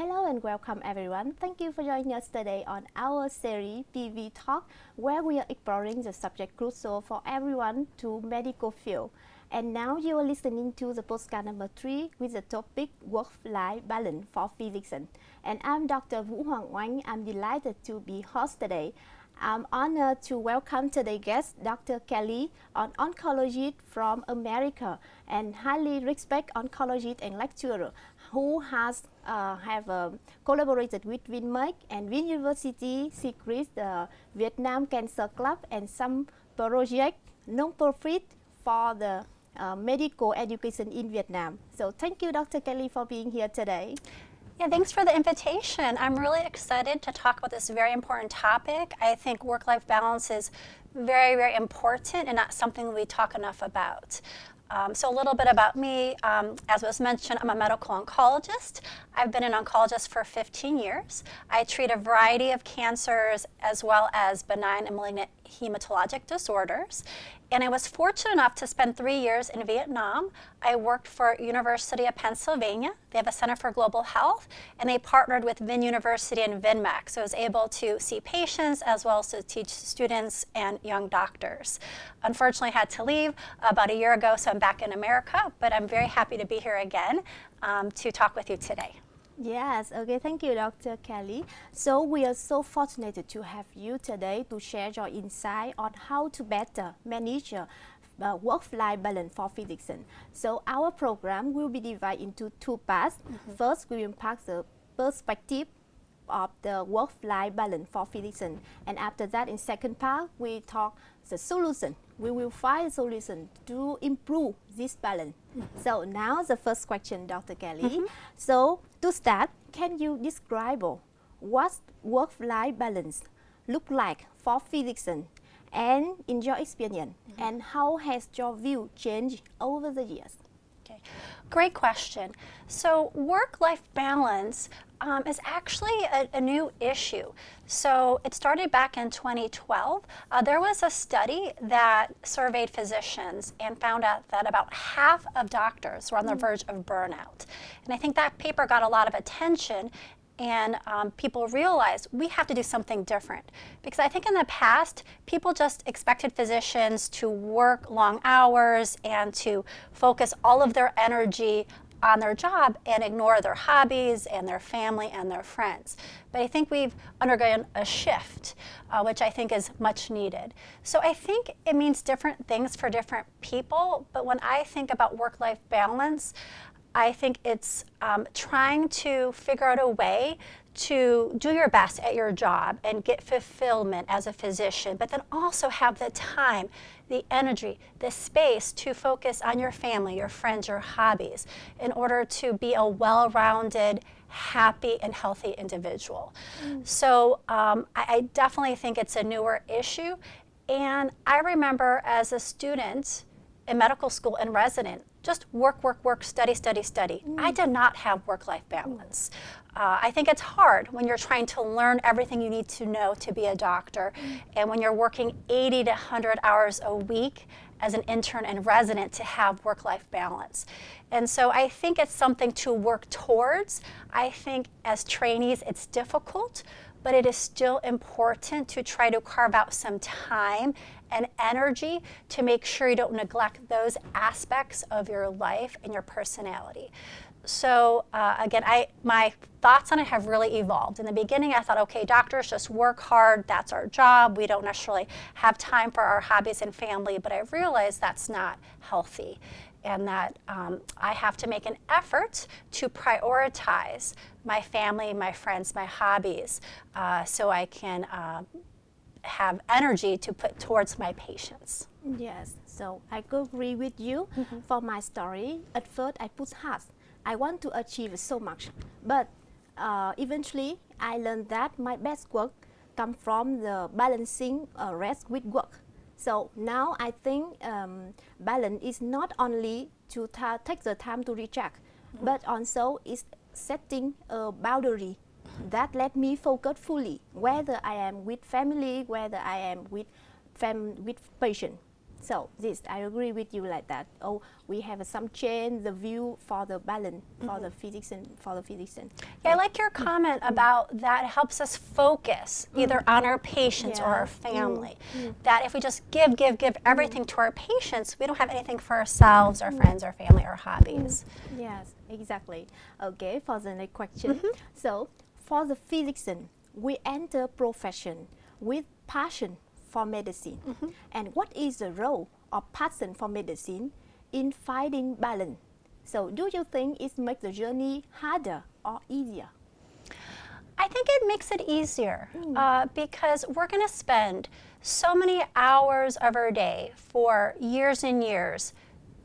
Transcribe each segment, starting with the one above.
Hello and welcome everyone. Thank you for joining us today on our series Pivietalk, where we are exploring the subject crucial for everyone to medical field. And now you are listening to the postcard number 3 with the topic work-life balance for physicians. And I'm Dr. Vũ Hoàng Oanh. I'm delighted to be host today. I'm honored to welcome today's guest, Dr. Kelly, an oncologist from America and highly respected oncologist and lecturer who has collaborated with Vinmec and Vin University Secret, the Việt Nam Cancer Club, and some project non-profit for the medical education in Vietnam. So thank you, Dr. Kelly, for being here today. Yeah, thanks for the invitation. I'm really excited to talk about this very important topic. I think work-life balance is very, very important and not something we talk enough about. So a little bit about me. As was mentioned, I'm a medical oncologist. I've been an oncologist for 15 years. I treat a variety of cancers as well as benign and malignant hematologic disorders. And I was fortunate enough to spend 3 years in Vietnam. I worked for University of Pennsylvania. They have a Center for Global Health, and they partnered with Vin University and Vinmec. So I was able to see patients as well as to teach students and young doctors. Unfortunately, I had to leave about a year ago, so I'm back in America, but I'm very happy to be here again to talk with you today. Yes, okay, thank you, Dr. Kelly. So we are so fortunate to have you today to share your insight on how to better manage work-life balance for physicians. So our program will be divided into two parts. First, we will impact the perspective of the work-life balance for physicians, and after that, in second part, we talk the solution. We will find a solution to improve this balance. So now the first question, Dr. Kelly. So to start, can you describe what work-life balance look like for physicians and in your experience, and how has your view changed over the years? Okay, great question. So work-life balance is actually a new issue. So it started back in 2012. There was a study that surveyed physicians and found out that about half of doctors were on the verge of burnout. And I think that paper got a lot of attention, and people realized we have to do something different. Because I think in the past, people just expected physicians to work long hours and to focus all of their energy on their job and ignore their hobbies and their family and their friends. But I think we've undergone a shift, which I think is much needed. So I think it means different things for different people, but when I think about work-life balance, I think it's trying to figure out a way to do your best at your job and get fulfillment as a physician, but then also have the time, the energy, the space to focus on your family, your friends, your hobbies, in order to be a well-rounded, happy, and healthy individual. So I definitely think it's a newer issue. And I remember as a student in medical school and resident, just work, work, work, study, study, study. I did not have work-life balance. I think it's hard when you're trying to learn everything you need to know to be a doctor, and when you're working 80 to 100 hours a week as an intern and resident to have work-life balance. And so I think it's something to work towards. I think as trainees it's difficult, but it is still important to try to carve out some time and energy to make sure you don't neglect those aspects of your life and your personality. So again, my thoughts on it have really evolved. In the beginning, I thought, okay, doctors just work hard, that's our job, we don't necessarily have time for our hobbies and family, but I realized that's not healthy, and that I have to make an effort to prioritize my family, my friends, my hobbies, so I can have energy to put towards my patients. Yes, so I could agree with you. For my story, at first I put hard. I want to achieve so much, but eventually I learned that my best work comes from the balancing rest with work. So now I think balance is not only to take the time to recharge, but also is setting a boundary that let me focus fully, whether I am with family, whether I am with patient. So this, I agree with you like that. Oh, we have some change the view for the balance, for the physician, Yeah, I like your comment about that helps us focus either on our patients or our family. That if we just give everything to our patients, we don't have anything for ourselves, our friends, our family, our hobbies. Yes, exactly. Okay, for the next question. So, for the physician, we enter profession with passion for medicine. And what is the role of passion for medicine in finding balance? So, do you think it makes the journey harder or easier? I think it makes it easier because we're going to spend so many hours of our day for years and years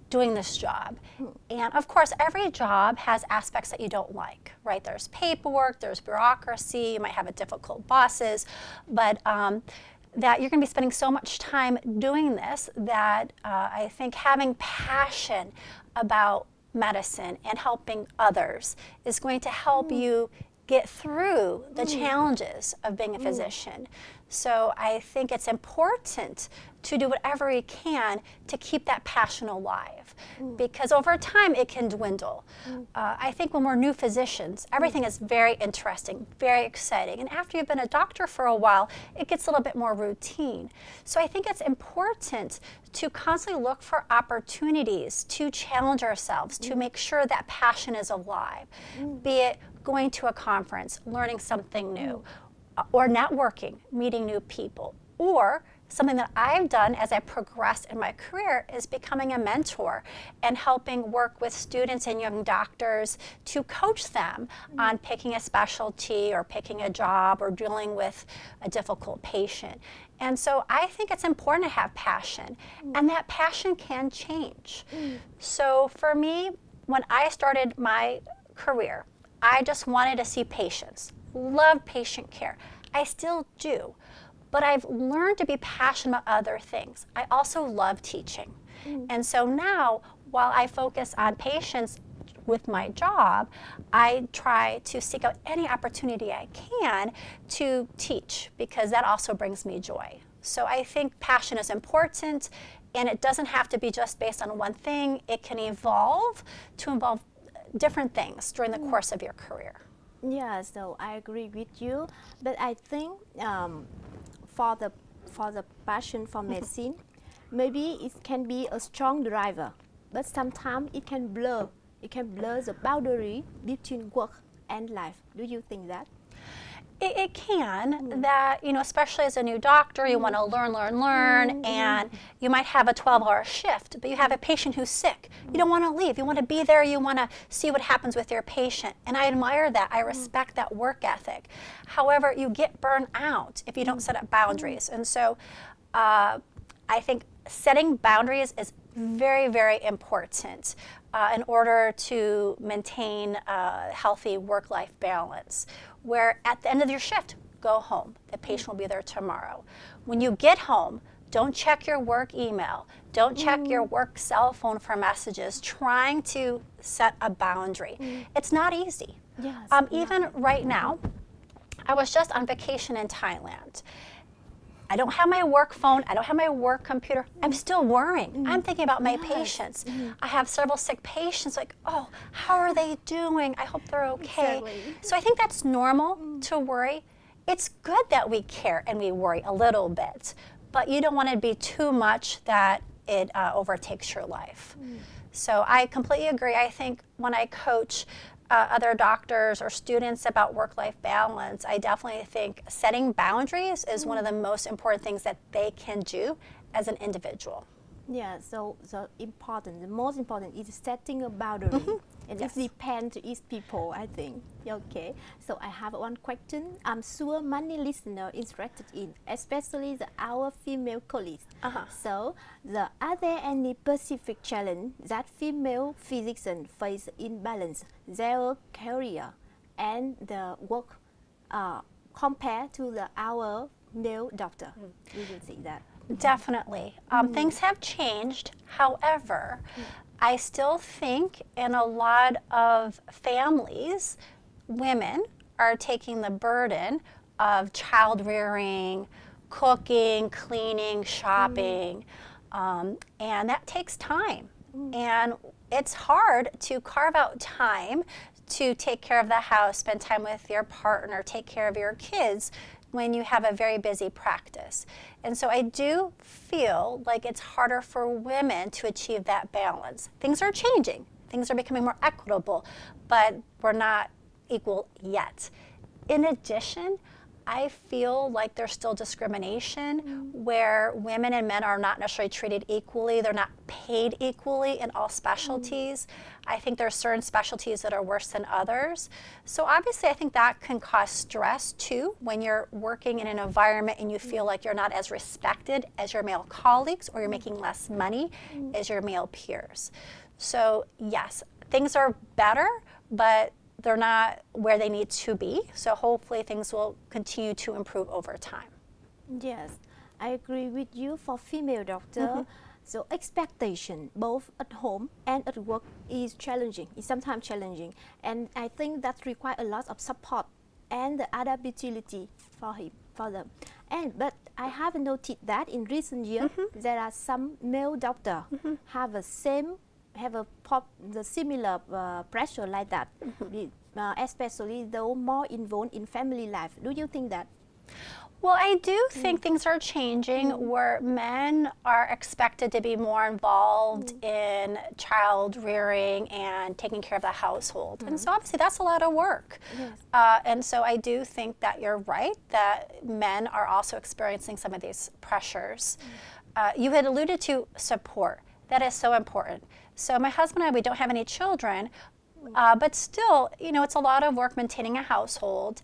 doing this job. And of course, every job has aspects that you don't like, right? There's paperwork, there's bureaucracy, you might have a difficult bosses, but that you're going to be spending so much time doing this that I think having passion about medicine and helping others is going to help you get through the challenges of being a physician. So I think it's important to do whatever you can to keep that passion alive because over time it can dwindle. I think when we're new physicians, everything is very interesting, very exciting. And after you've been a doctor for a while, it gets a little bit more routine. So I think it's important to constantly look for opportunities to challenge ourselves, to make sure that passion is alive, be it going to a conference, learning something new, or networking, meeting new people, or something that I've done as I progressed in my career is becoming a mentor and helping work with students and young doctors to coach them on picking a specialty or picking a job or dealing with a difficult patient. And so I think it's important to have passion, and that passion can change. So for me, when I started my career, I just wanted to see patients, love patient care. I still do, but I've learned to be passionate about other things. I also love teaching. And so now, while I focus on patients with my job, I try to seek out any opportunity I can to teach because that also brings me joy. So I think passion is important, and it doesn't have to be just based on one thing. It can evolve to involve different things during the course of your career. Yeah, so I agree with you, but I think for the passion for medicine, maybe it can be a strong driver, but sometimes it can blur the boundary between work and life. Do you think that? It can, that, you know, especially as a new doctor, you want to learn, and you might have a 12-hour shift, but you have a patient who's sick. You don't want to leave. You want to be there. You want to see what happens with your patient. And I admire that. I respect that work ethic. However, you get burned out if you don't set up boundaries. And so I think setting boundaries is very, very important in order to maintain a healthy work-life balance, where at the end of your shift, go home. The patient will be there tomorrow. When you get home, don't check your work email. Don't check your work cell phone for messages, trying to set a boundary. It's not easy. Yes, even right now, I was just on vacation in Thailand. I don't have my work phone, I don't have my work computer. I'm still worrying. I'm thinking about my patients. I have several sick patients, like, oh, how are they doing? I hope they're okay. Exactly. So I think that's normal to worry. It's good that we care and we worry a little bit, but you don't want it to be too much that it overtakes your life. So I completely agree. I think when I coach other doctors or students about work-life balance, I definitely think setting boundaries is one of the most important things that they can do as an individual. Yeah, so the most important is setting a boundary. And it depends to each people, I think. Okay, so I have one question I'm sure many listeners interested in, especially our female colleagues. So, are there any specific challenge that female physicians face in balance their career and the work compared to our male doctor? You will see that. Definitely. Things have changed. However, I still think in a lot of families, women are taking the burden of child rearing, cooking, cleaning, shopping, And that takes time. And it's hard to carve out time to take care of the house, spend time with your partner, take care of your kids when you have a very busy practice. And so I do feel like it's harder for women to achieve that balance. Things are changing. Things are becoming more equitable, but we're not equal yet. In addition, I feel like there's still discrimination where women and men are not necessarily treated equally. They're not paid equally in all specialties. I think there are certain specialties that are worse than others. So obviously I think that can cause stress too when you're working in an environment and you feel like you're not as respected as your male colleagues, or you're making less money as your male peers. So yes, things are better, but they're not where they need to be. So hopefully things will continue to improve over time. Yes, I agree with you. For female doctor, so expectation both at home and at work is challenging. It's sometimes challenging, and I think that requires a lot of support and the adaptability for them. But I have noted that in recent years there are some male doctors have the similar pressure like that, especially though more involved in family life. Do you think that? Well, I do think things are changing where men are expected to be more involved in child rearing and taking care of the household. And so obviously that's a lot of work. Yes. And so I do think that you're right, that men are also experiencing some of these pressures. You had alluded to support. That is so important. So my husband and I, we don't have any children, but still, you know, it's a lot of work maintaining a household.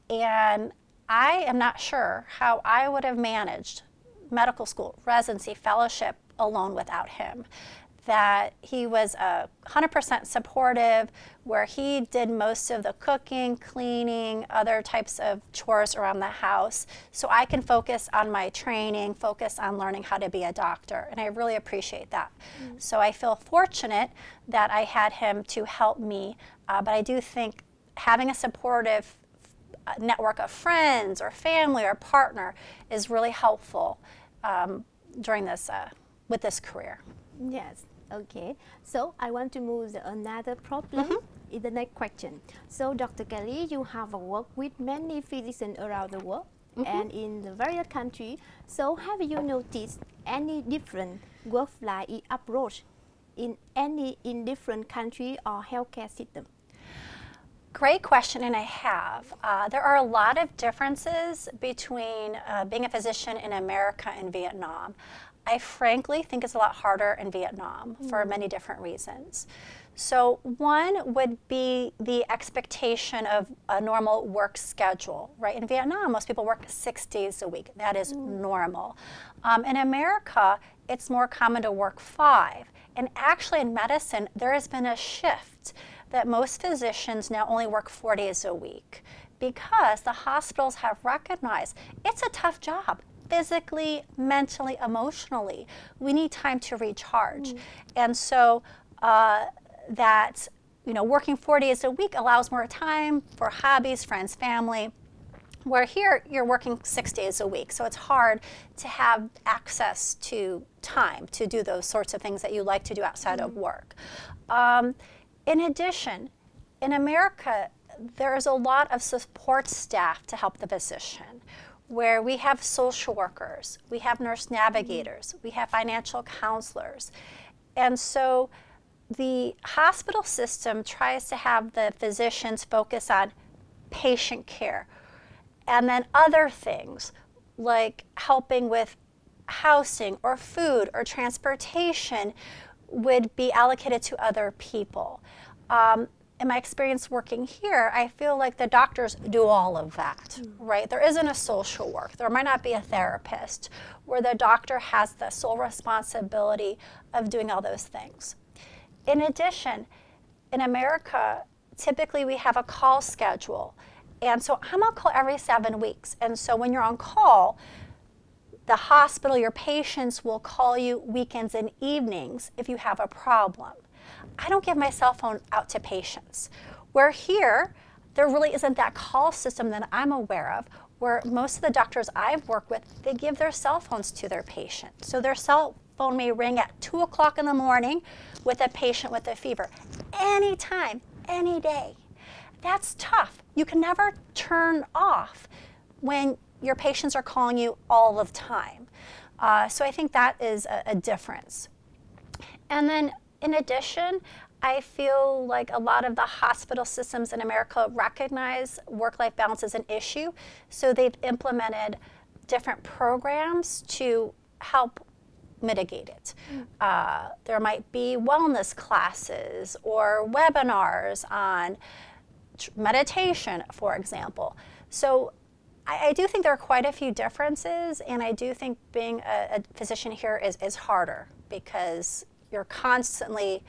And I am not sure how I would have managed medical school, residency, fellowship alone without him. That he was 100% supportive, where he did most of the cooking, cleaning, other types of chores around the house, so I can focus on my training, focus on learning how to be a doctor, and I really appreciate that. So I feel fortunate that I had him to help me, but I do think having a supportive network of friends or family or partner is really helpful during this, with this career. Yes. Okay, so I want to move to another problem in the next question. So Dr. Kelly, you have worked with many physicians around the world and in the various countries. So have you noticed any different work-life approach in different country or healthcare system? Great question, and I have. There are a lot of differences between being a physician in America and Vietnam. I frankly think it's a lot harder in Vietnam for many different reasons. So one would be the expectation of a normal work schedule, right? In Vietnam, most people work 6 days a week. That is normal. In America, it's more common to work 5. And actually in medicine, there has been a shift that most physicians now only work 4 days a week because the hospitals have recognized it's a tough job. Physically, mentally, emotionally, we need time to recharge. And so that, you know, working 4 days a week allows more time for hobbies, friends, family, where here you're working 6 days a week. So it's hard to have access to time to do those sorts of things that you like to do outside of work. In addition, in America, there's a lot of support staff to help the physician, where we have social workers, we have nurse navigators, we have financial counselors. And so the hospital system tries to have the physicians focus on patient care, and then other things like helping with housing or food or transportation would be allocated to other people. In my experience working here, I feel like the doctors do all of that, right? There isn't a social work. There might not be a therapist where the doctor has the sole responsibility of doing all those things. In addition, in America, typically we have a call schedule. And so I'm on call every 7 weeks. And so when you're on call, the hospital, your patients will call you weekends and evenings if you have a problem. I don't give my cell phone out to patients. Where here, there really isn't that call system that I'm aware of, where most of the doctors I've worked with, they give their cell phones to their patients. So their cell phone may ring at 2 o'clock in the morning with a patient with a fever. Anytime, any day. That's tough. You can never turn off when your patients are calling you all of the time. So I think that is a difference. And then in addition, I feel like a lot of the hospital systems in America recognize work-life balance as an issue, so they've implemented different programs to help mitigate it. There might be wellness classes or webinars on meditation, for example. So I do think there are quite a few differences, and I do think being a physician here is harder because you're constantly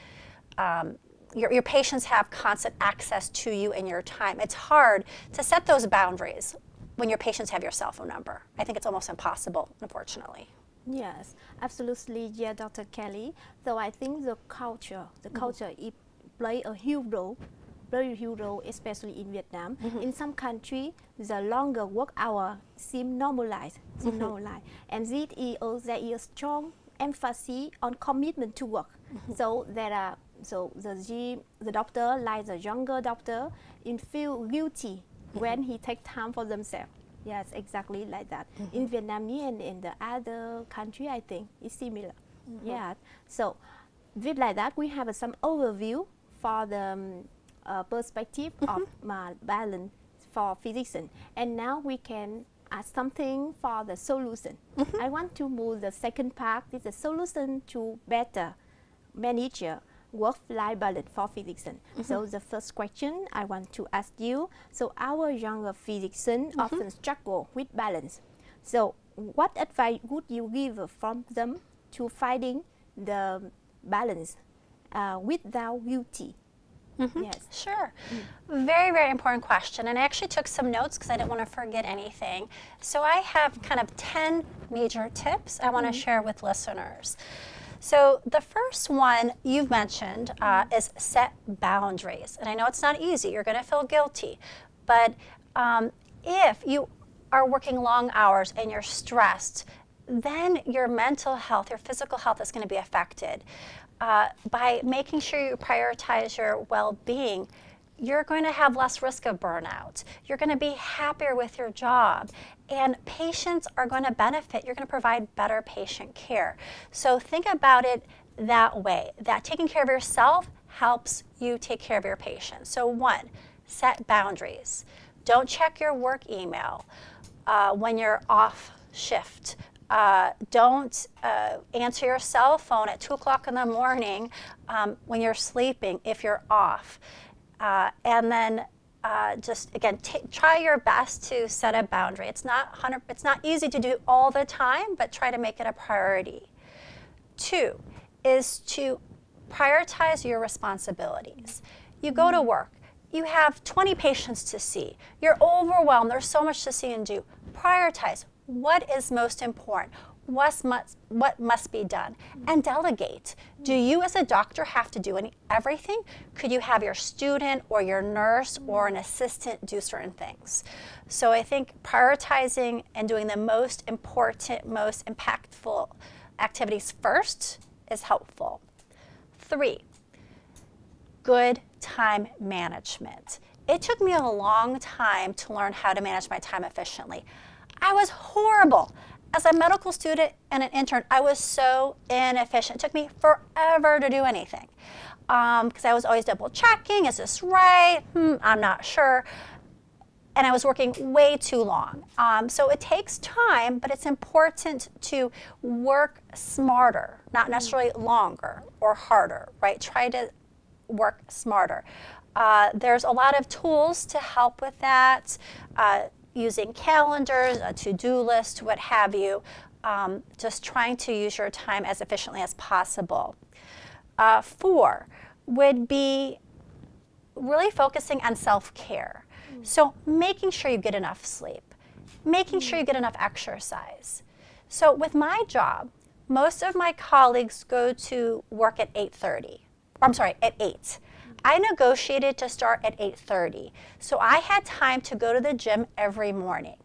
your patients have constant access to you and your time. It's hard to set those boundaries when your patients have your cell phone number. I think it's almost impossible, unfortunately. Yes, absolutely. Yeah, Dr. Kelly. So I think the culture it play a huge role, very huge role, especially in Vietnam. In some country, the longer work hour seem normalized, and there is a strong emphasis on commitment to work. So the doctor, like the younger doctor, feel guilty when he take time for themselves. Yes, exactly like that. In Vietnam and in the other country, I think it's similar. Yeah. So with like that, we have some overview for the perspective of balance for physician. And now we can add something for the solution. I want to move the second part. Is the solution to better manage work-life balance for physicians. So the first question I want to ask you, so our younger physicians often struggle with balance. So what advice would you give from them to finding the balance without guilty? Yes. Sure. Very, very important question. And I actually took some notes because I didn't want to forget anything. So I have kind of 10 major tips I want to share with listeners. So the first one you've mentioned is set boundaries. And I know it's not easy. You're going to feel guilty. But if you are working long hours and you're stressed, then your mental health, your physical health is going to be affected. By making sure you prioritize your well-being, you're going to have less risk of burnout. You're going to be happier with your job. And patients are going to benefit. You're going to provide better patient care. So think about it that way, that taking care of yourself helps you take care of your patients. So 1, set boundaries. Don't check your work email when you're off shift. Don't answer your cell phone at 2 o'clock in the morning when you're sleeping if you're off. And then just again, try your best to set a boundary. It's not easy to do all the time, but try to make it a priority. 2 is to prioritize your responsibilities. You go to work, you have 20 patients to see, you're overwhelmed, there's so much to see and do. Prioritize what is most important. What must be done, and delegate. Do you as a doctor have to do everything? Could you have your student or your nurse or an assistant do certain things? So I think prioritizing and doing the most important, most impactful activities first is helpful. 3, good time management. It took me a long time to learn how to manage my time efficiently. I was horrible. As a medical student and an intern, I was so inefficient. It took me forever to do anything because I was always double checking. Is this right? I'm not sure. And I was working way too long. So it takes time, but it's important to work smarter, not necessarily longer or harder, right? Try to work smarter. There's a lot of tools to help with that. Using calendars, a to-do list, what have you, just trying to use your time as efficiently as possible. 4 would be really focusing on self-care. So making sure you get enough sleep, making sure you get enough exercise. So with my job, most of my colleagues go to work at 8:30. I'm sorry, at 8. I negotiated to start at 8:30, so I had time to go to the gym every morning.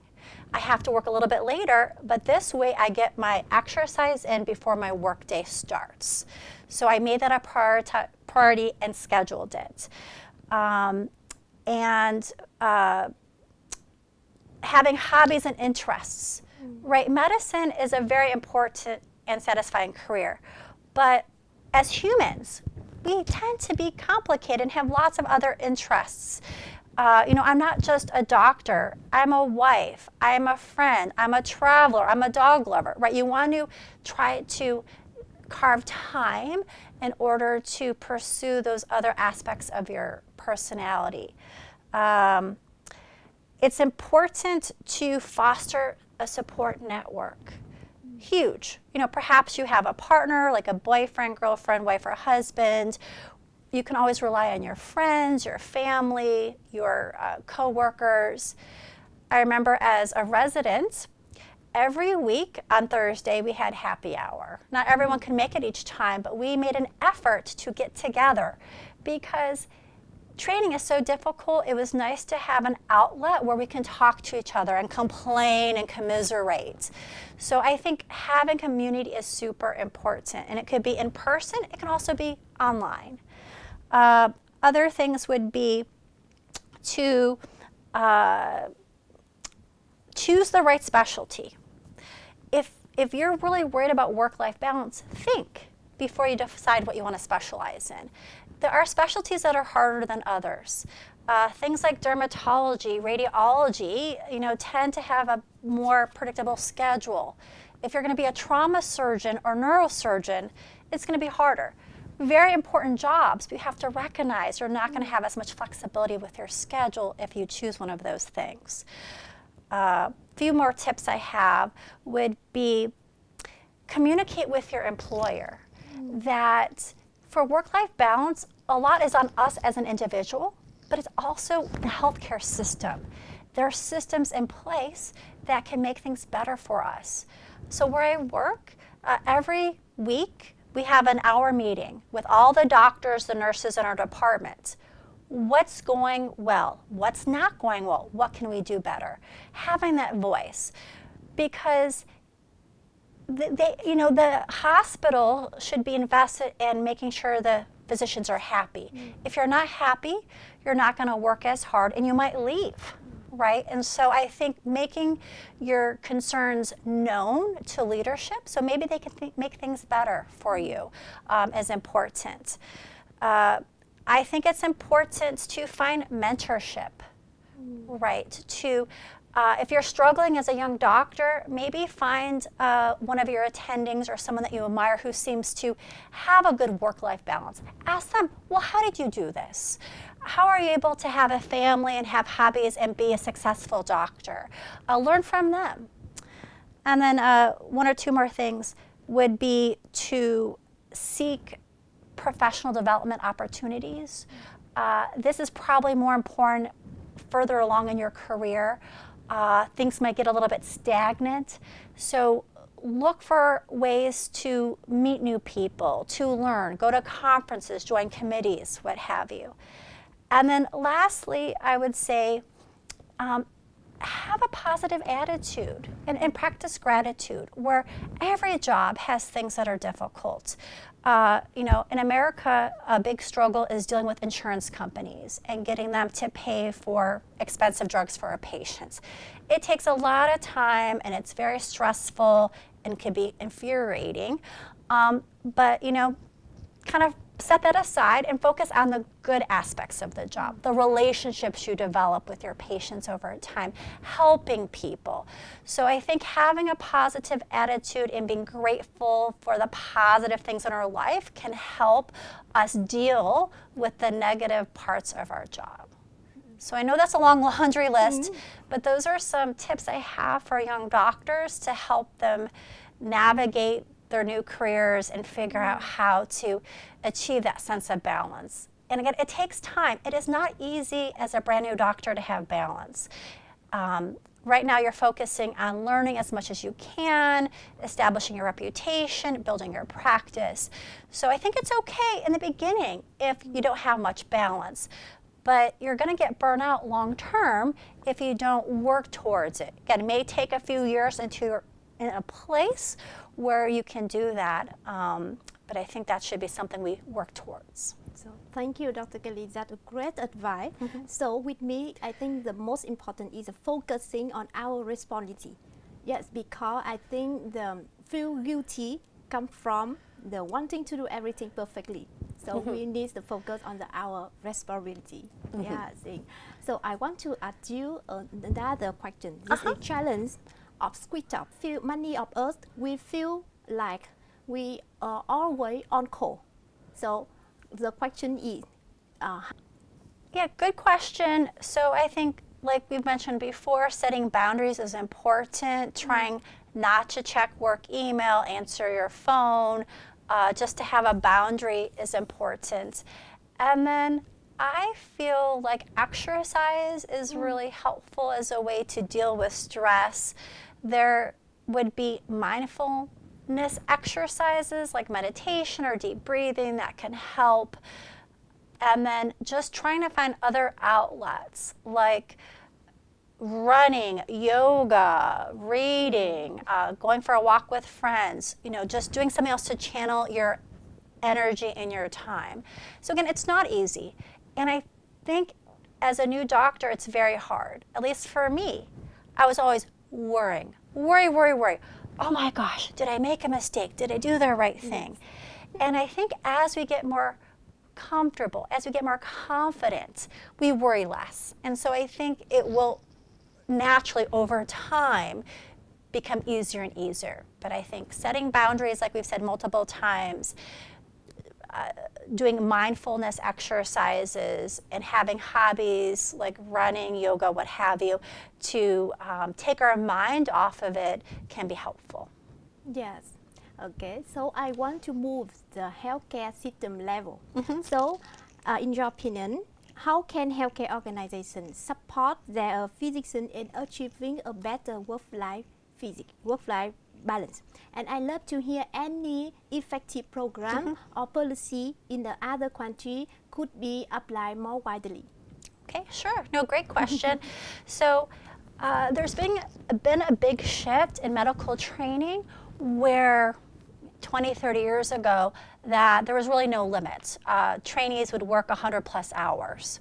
I have to work a little bit later, but this way I get my exercise in before my workday starts. So I made that a priority and scheduled it. Having hobbies and interests, right? Medicine is a very important and satisfying career, but as humans, we tend to be complicated and have lots of other interests. I'm not just a doctor. I'm a wife. I'm a friend. I'm a traveler. I'm a dog lover, right? You want to try to carve time in order to pursue those other aspects of your personality. It's important to foster a support network. Huge. Perhaps you have a partner, like a boyfriend, girlfriend, wife, or husband. You can always rely on your friends, your family, your co-workers. I remember as a resident, every week on Thursday we had happy hour. Not everyone could make it each time, but we made an effort to get together because training is so difficult. It was nice to have an outlet where we can talk to each other and complain and commiserate. So I think having community is super important, and it could be in person. It can also be online. Other things would be to choose the right specialty. If you're really worried about work-life balance, think before you decide what you want to specialize in. There are specialties that are harder than others. Things like dermatology, radiology, tend to have a more predictable schedule. If you're going to be a trauma surgeon or neurosurgeon, it's going to be harder. Very important jobs, but you have to recognize you're not going to have as much flexibility with your schedule if you choose one of those things. A few more tips I have would be communicate with your employer that for work-life balance, a lot is on us as an individual, but it's also the healthcare system. There are systems in place that can make things better for us. So where I work, every week we have an hour meeting with all the doctors, the nurses in our department. What's going well? What's not going well? What can we do better? Having that voice, because the hospital should be invested in making sure the physicians are happy. If you're not happy, you're not going to work as hard and you might leave, right? And so I think making your concerns known to leadership, so maybe they can make things better for you, is important. I think it's important to find mentorship, right? If you're struggling as a young doctor, maybe find one of your attendings or someone that you admire who seems to have a good work-life balance. Ask them, well, how did you do this? How are you able to have a family and have hobbies and be a successful doctor? Learn from them. And then one or two more things would be to seek professional development opportunities. This is probably more important further along in your career. Things might get a little bit stagnant. So look for ways to meet new people, to learn, go to conferences, join committees, what have you. And then lastly, I would say have a positive attitude and practice gratitude, where every job has things that are difficult. In America, a big struggle is dealing with insurance companies and getting them to pay for expensive drugs for our patients. It takes a lot of time and it's very stressful and can be infuriating. But kind of set that aside and focus on the good aspects of the job, the relationships you develop with your patients over time, helping people. So I think having a positive attitude and being grateful for the positive things in our life can help us deal with the negative parts of our job. So I know that's a long laundry list, but those are some tips I have for young doctors to help them navigate their new careers and figure out how to achieve that sense of balance. And again, it takes time. It is not easy as a brand new doctor to have balance. Right now you're focusing on learning as much as you can, establishing your reputation, building your practice. So I think it's okay in the beginning if you don't have much balance. but you're going to get burnout long term if you don't work towards it. Again, it may take a few years until you're in a place where you can do that, but I think that should be something we work towards. So thank you, Dr. Kelly. That's a great advice. So with me, I think the most important is focusing on our responsibility. Yes, because I think the feel guilty comes from the wanting to do everything perfectly. So we need to focus on our responsibility. Yeah, so I want to ask you another question. This is a challenge of switch up. Many of us, we feel like we are always on call. So the question is, yeah, good question. So I think, like we've mentioned before, setting boundaries is important. Trying not to check work email, answer your phone, just to have a boundary is important. And then I feel like exercise is really helpful as a way to deal with stress. There would be mindfulness exercises like meditation or deep breathing that can help. And then just trying to find other outlets like running, yoga, reading, going for a walk with friends, just doing something else to channel your energy and your time. So again, it's not easy. And I think as a new doctor, it's very hard. At least for me, I was always worrying. Worry. Oh my gosh, did I make a mistake? Did I do the right thing? And I think as we get more comfortable, as we get more confident, we worry less. And so I think it will naturally over time become easier and easier. But I think setting boundaries, like we've said multiple times, doing mindfulness exercises and having hobbies like running, yoga, what have you, to take our mind off of it can be helpful. Yes. Okay, so I want to move the healthcare system level. So, in your opinion, how can healthcare organizations support their physicians in achieving a better work-life balance? And I love to hear any effective program or policy in the other country could be applied more widely. Okay, sure. No, great question. So there's been a big shift in medical training where 20, 30 years ago that there was really no limits. Trainees would work 100 plus hours.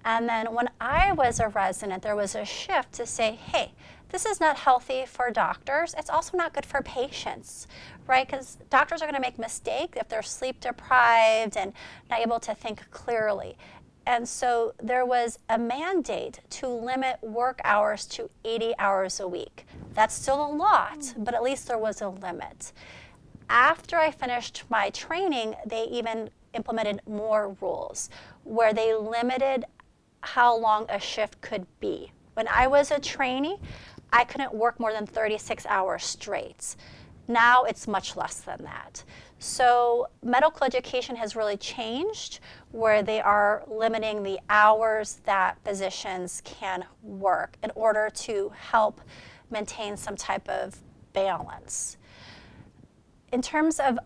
And then when I was a resident, there was a shift to say, hey, this is not healthy for doctors. It's also not good for patients, right? Because doctors are going to make mistakes if they're sleep deprived and not able to think clearly. And so there was a mandate to limit work hours to 80 hours a week. That's still a lot, but at least there was a limit. After I finished my training, they even implemented more rules where they limited how long a shift could be. When I was a trainee, I couldn't work more than 36 hours straight. Now it's much less than that. So medical education has really changed where they are limiting the hours that physicians can work in order to help maintain some type of balance. In terms of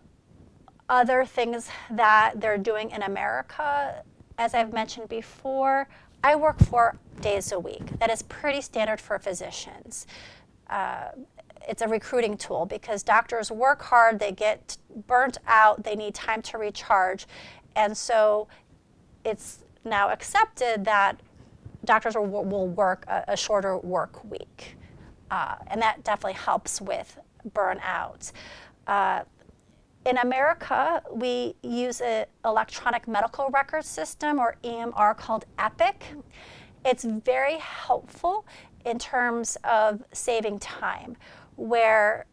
other things that they're doing in America, as I've mentioned before, I work 4 days a week. That is pretty standard for physicians. It's a recruiting tool because doctors work hard, they get burnt out, they need time to recharge. And so it's now accepted that doctors will work a shorter work week. And that definitely helps with burnout. In America, we use an electronic medical record system or EMR called Epic. It's very helpful in terms of saving time, where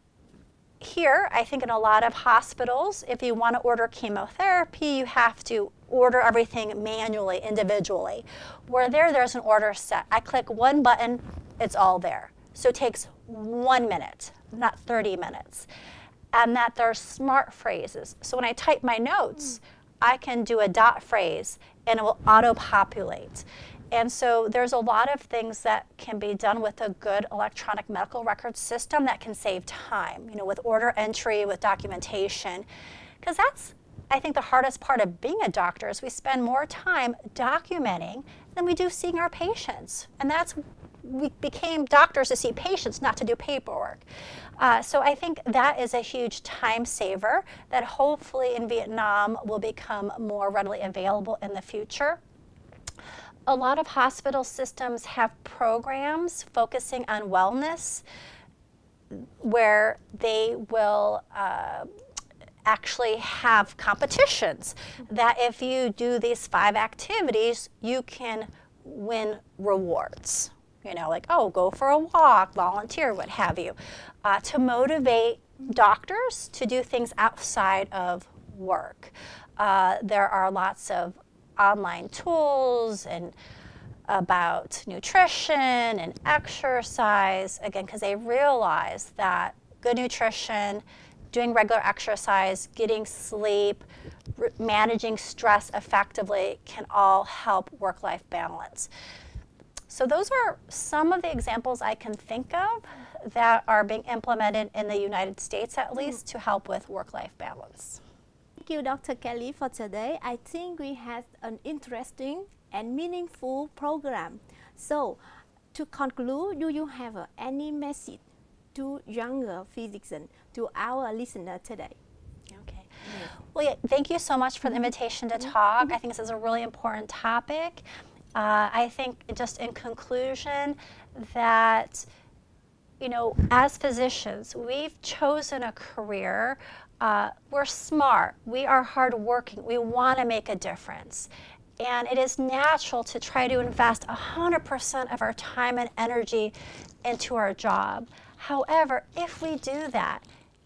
here, I think in a lot of hospitals, if you want to order chemotherapy, you have to order everything manually, individually. Where there's an order set. I click one button, it's all there. So it takes 1 minute, not 30 minutes. And that there are smart phrases. So when I type my notes, I can do a dot phrase and it will auto-populate. And so there's a lot of things that can be done with a good electronic medical record system that can save time, with order entry, with documentation. Because that's, I think, the hardest part of being a doctor is we spend more time documenting than we do seeing our patients. And we became doctors to see patients, not to do paperwork. So I think that is a huge time saver that hopefully in Vietnam will become more readily available in the future. A lot of hospital systems have programs focusing on wellness where they will actually have competitions that if you do these 5 activities, you can win rewards. You know, like, oh, go for a walk, volunteer, what have you, to motivate doctors to do things outside of work. There are lots of online tools and about nutrition and exercise, again, because they realize that good nutrition, doing regular exercise, getting sleep, managing stress effectively can all help work-life balance. So those are some of the examples I can think of that are being implemented in the United States, at least, to help with work-life balance. Thank you, Dr. Kelly, for today. I think we had an interesting and meaningful program. So, to conclude, do you have any message to younger physicians, to our listener today? Okay. Well, yeah, thank you so much for the invitation to talk. I think this is a really important topic. I think just in conclusion that, you know, as physicians, we've chosen a career. We're smart, we are hardworking, we want to make a difference. And it is natural to try to invest 100% of our time and energy into our job. However, if we do that,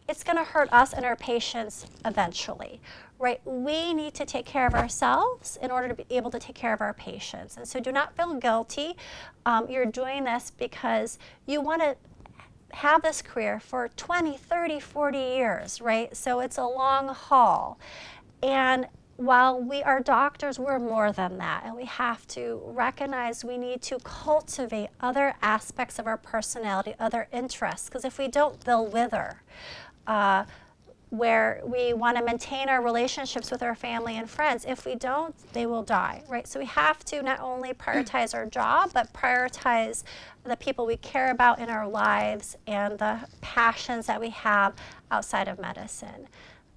it's going to hurt us and our patients eventually, right? We need to take care of ourselves in order to be able to take care of our patients. And so do not feel guilty. You're doing this because you want to have this career for 20, 30, 40 years, right? So it's a long haul. And while we are doctors, we're more than that. And we have to recognize we need to cultivate other aspects of our personality, other interests, because if we don't, they'll wither. Where we want to maintain our relationships with our family and friends. If we don't, they will die, right? So we have to not only prioritize our job, but prioritize the people we care about in our lives and the passions that we have outside of medicine.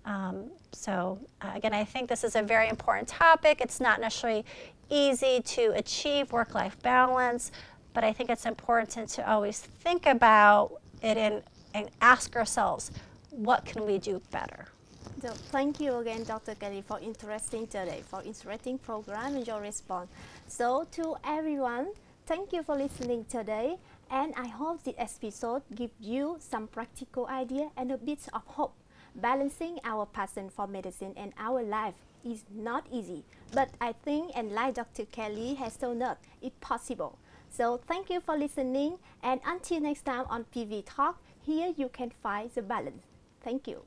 Again, I think this is a very important topic. It's not necessarily easy to achieve work-life balance, but I think it's important to always think about it and ask ourselves, what can we do better? So thank you again, Dr. Kelly, for interesting program and your response. So to everyone, thank you for listening today, and I hope this episode gives you some practical idea and a bit of hope. Balancing our passion for medicine and our life is not easy, but I think, and like Dr. Kelly has told us, it's possible. So thank you for listening, and until next time on Pivietalk, here you can find the balance. Thank you.